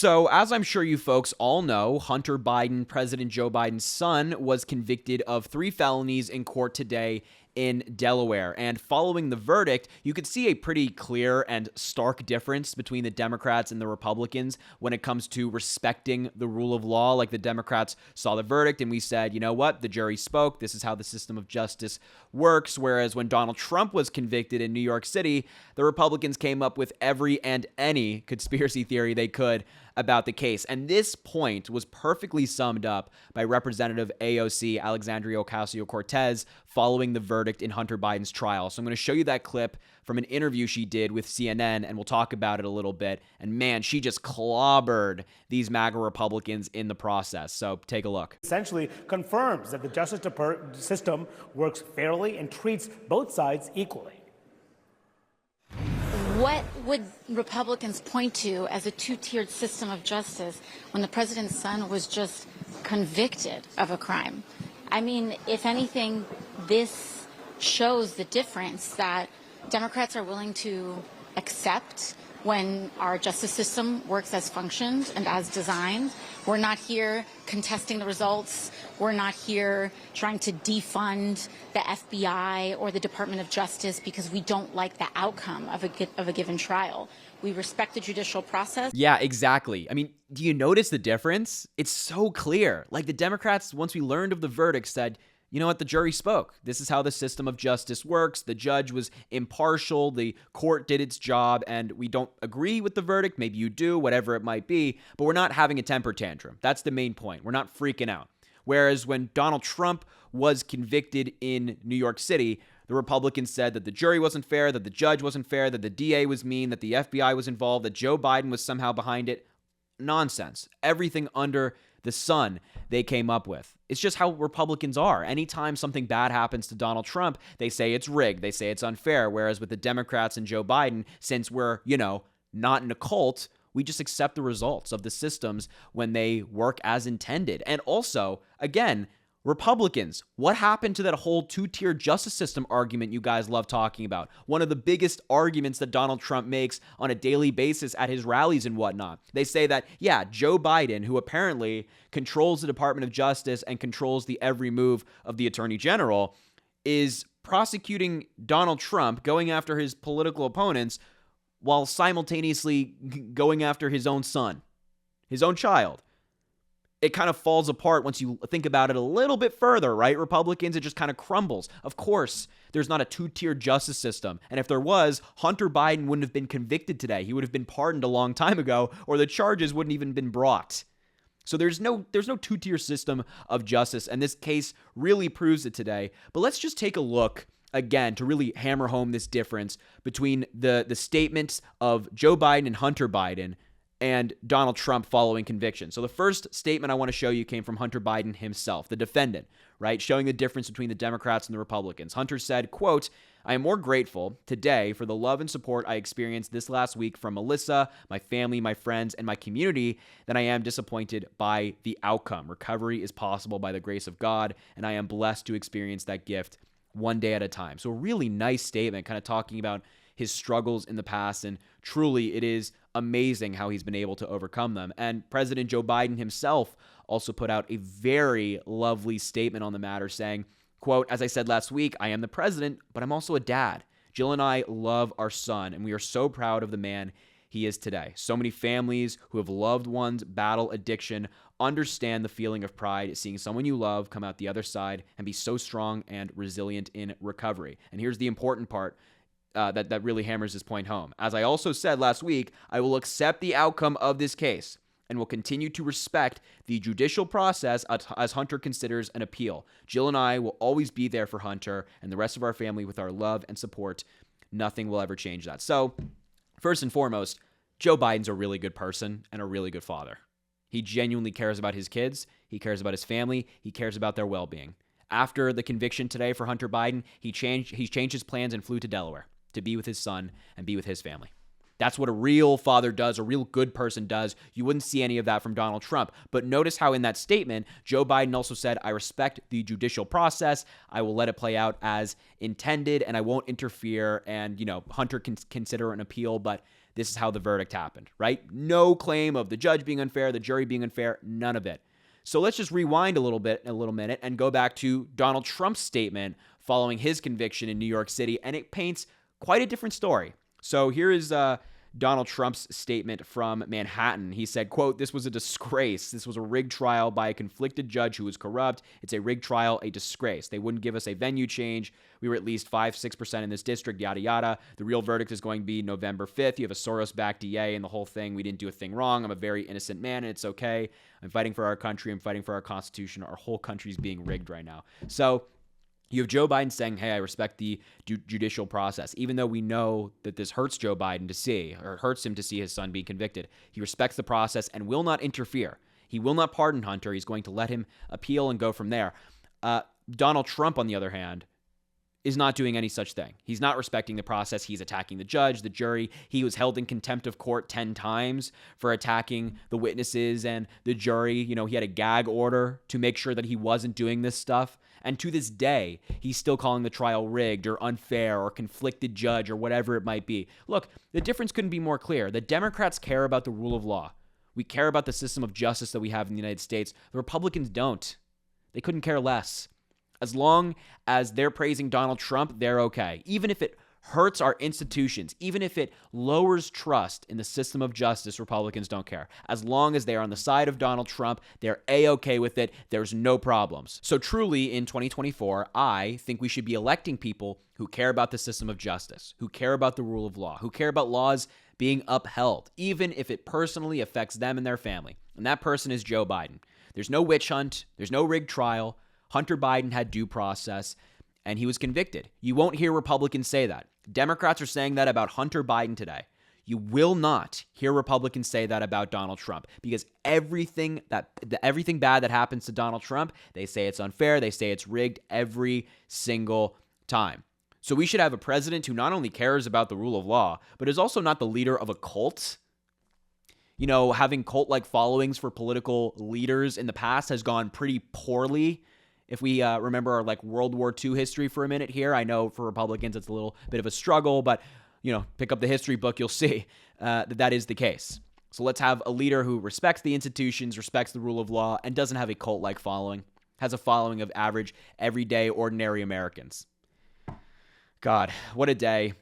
So, as I'm sure you folks all know, Hunter Biden, President Joe Biden's son, was convicted of 3 felonies in court today in Delaware. And following the verdict, you could see a pretty clear and stark difference between the Democrats and the Republicans when it comes to respecting the rule of law. Like, the Democrats saw the verdict and we said, you know what, the jury spoke. This is how the system of justice works. Whereas when Donald Trump was convicted in New York City, the Republicans came up with every and any conspiracy theory they could about the case. And this point was perfectly summed up by Representative AOC, Alexandria Ocasio-Cortez, following the verdict in Hunter Biden's trial. So I'm going to show you that clip from an interview she did with CNN, and we'll talk about it a little bit. And man, she just clobbered these MAGA Republicans in the process. So take a look. Essentially confirms that the justice system works fairly and treats both sides equally. What would Republicans point to as a two-tiered system of justice when the president's son was just convicted of a crime? I mean, if anything, this shows the difference that Democrats are willing to accept when our justice system works as functioned and as designed. We're not here contesting the results. We're not here trying to defund the FBI or the Department of Justice because we don't like the outcome of a given trial. We respect the judicial process. Yeah, exactly. I mean, do you notice the difference? It's so clear. Like, the Democrats, once we learned of the verdict, said, you know what, the jury spoke. This is how the system of justice works. The judge was impartial. The court did its job, and we don't agree with the verdict. Maybe you do, whatever it might be, but we're not having a temper tantrum. That's the main point. We're not freaking out. Whereas when Donald Trump was convicted in New York City, the Republicans said that the jury wasn't fair, that the judge wasn't fair, that the DA was mean, that the FBI was involved, that Joe Biden was somehow behind it. Nonsense. Everything under the sun they came up with. It's just how Republicans are. Anytime something bad happens to Donald Trump, they say it's rigged. They say it's unfair. Whereas with the Democrats and Joe Biden, since we're, not in a cult, we just accept the results of the systems when they work as intended. And also, again, Republicans, what happened to that whole two-tier justice system argument you guys love talking about? One of the biggest arguments that Donald Trump makes on a daily basis at his rallies and whatnot. They say that, yeah, Joe Biden, who apparently controls the Department of Justice and controls the every move of the Attorney General, is prosecuting Donald Trump, going after his political opponents, while simultaneously going after his own son, his own child. It kind of falls apart once you think about it a little bit further, right? Republicans, it just kind of crumbles. Of course, there's not a two-tier justice system. And if there was, Hunter Biden wouldn't have been convicted today. He would have been pardoned a long time ago, or the charges wouldn't even been brought. So there's no two-tier system of justice, and this case really proves it today. But let's just take a look again to really hammer home this difference between the statements of Joe Biden and Hunter Biden and Donald Trump following conviction. So the first statement I want to show you came from Hunter Biden himself, the defendant, right? Showing the difference between the Democrats and the Republicans. Hunter said, quote, "I am more grateful today for the love and support I experienced this last week from Melissa, my family, my friends, and my community than I am disappointed by the outcome. Recovery is possible by the grace of God, and I am blessed to experience that gift one day at a time." So a really nice statement, kind of talking about his struggles in the past, and truly it is amazing how he's been able to overcome them. And President Joe Biden himself also put out a very lovely statement on the matter saying, quote, "As I said last week, I am the president, but I'm also a dad. Jill and I love our son, and we are so proud of the man he is today. So many families who have loved ones battle addiction understand the feeling of pride seeing someone you love come out the other side and be so strong and resilient in recovery." And here's the important part that really hammers this point home. "As I also said last week, I will accept the outcome of this case and will continue to respect the judicial process as Hunter considers an appeal. Jill and I will always be there for Hunter and the rest of our family with our love and support. Nothing will ever change that." So, first and foremost, Joe Biden's a really good person and a really good father. He genuinely cares about his kids. He cares about his family. He cares about their well-being. After the conviction today for Hunter Biden, he changed his plans and flew to Delaware to be with his son and be with his family. That's what a real father does, a real good person does. You wouldn't see any of that from Donald Trump. But notice how in that statement, Joe Biden also said, "I respect the judicial process. I will let it play out as intended, and I won't interfere." And, Hunter can consider an appeal, but this is how the verdict happened, right? No claim of the judge being unfair, the jury being unfair, none of it. So let's just rewind a little minute, and go back to Donald Trump's statement following his conviction in New York City, and it paints quite a different story. So here is Donald Trump's statement from Manhattan. He said, quote, "This was a disgrace. This was a rigged trial by a conflicted judge who was corrupt. It's a rigged trial, a disgrace. They wouldn't give us a venue change. We were at least 5-6% in this district, yada, yada. The real verdict is going to be November 5th. You have a Soros-backed DA and the whole thing. We didn't do a thing wrong. I'm a very innocent man, and it's okay. I'm fighting for our country. I'm fighting for our Constitution. Our whole country's being rigged right now." So you have Joe Biden saying, hey, I respect the judicial process, even though we know that this hurts Joe Biden to see, or hurts him to see his son being convicted. He respects the process and will not interfere. He will not pardon Hunter. He's going to let him appeal and go from there. Donald Trump, on the other hand, is not doing any such thing. He's not respecting the process. He's attacking the judge, the jury. He was held in contempt of court 10 times for attacking the witnesses and the jury. You know, he had a gag order to make sure that he wasn't doing this stuff. And to this day, he's still calling the trial rigged or unfair or conflicted judge or whatever it might be. Look, the difference couldn't be more clear. The Democrats care about the rule of law. We care about the system of justice that we have in the United States. The Republicans don't. They couldn't care less. As long as they're praising Donald Trump, they're okay. Even if it hurts our institutions, even if it lowers trust in the system of justice, Republicans don't care. As long as they're on the side of Donald Trump, they're A-okay with it. There's no problems. So truly, in 2024, I think we should be electing people who care about the system of justice, who care about the rule of law, who care about laws being upheld, even if it personally affects them and their family. And that person is Joe Biden. There's no witch hunt. There's no rigged trial. Hunter Biden had due process, and he was convicted. You won't hear Republicans say that. Democrats are saying that about Hunter Biden today. You will not hear Republicans say that about Donald Trump, because everything bad that happens to Donald Trump, they say it's unfair, they say it's rigged every single time. So we should have a president who not only cares about the rule of law, but is also not the leader of a cult. You know, having cult-like followings for political leaders in the past has gone pretty poorly. If we remember our World War II history for a minute here, I know for Republicans it's a little bit of a struggle, but pick up the history book, you'll see that is the case. So let's have a leader who respects the institutions, respects the rule of law, and doesn't have a cult-like following, has a following of average, everyday, ordinary Americans. God, what a day.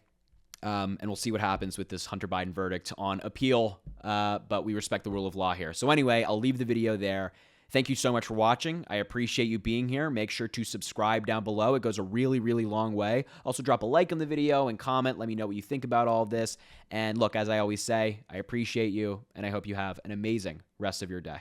And we'll see what happens with this Hunter Biden verdict on appeal, but we respect the rule of law here. So anyway, I'll leave the video there. Thank you so much for watching. I appreciate you being here. Make sure to subscribe down below. It goes a really, really long way. Also, drop a like on the video and comment. Let me know what you think about all of this. And look, as I always say, I appreciate you, and I hope you have an amazing rest of your day.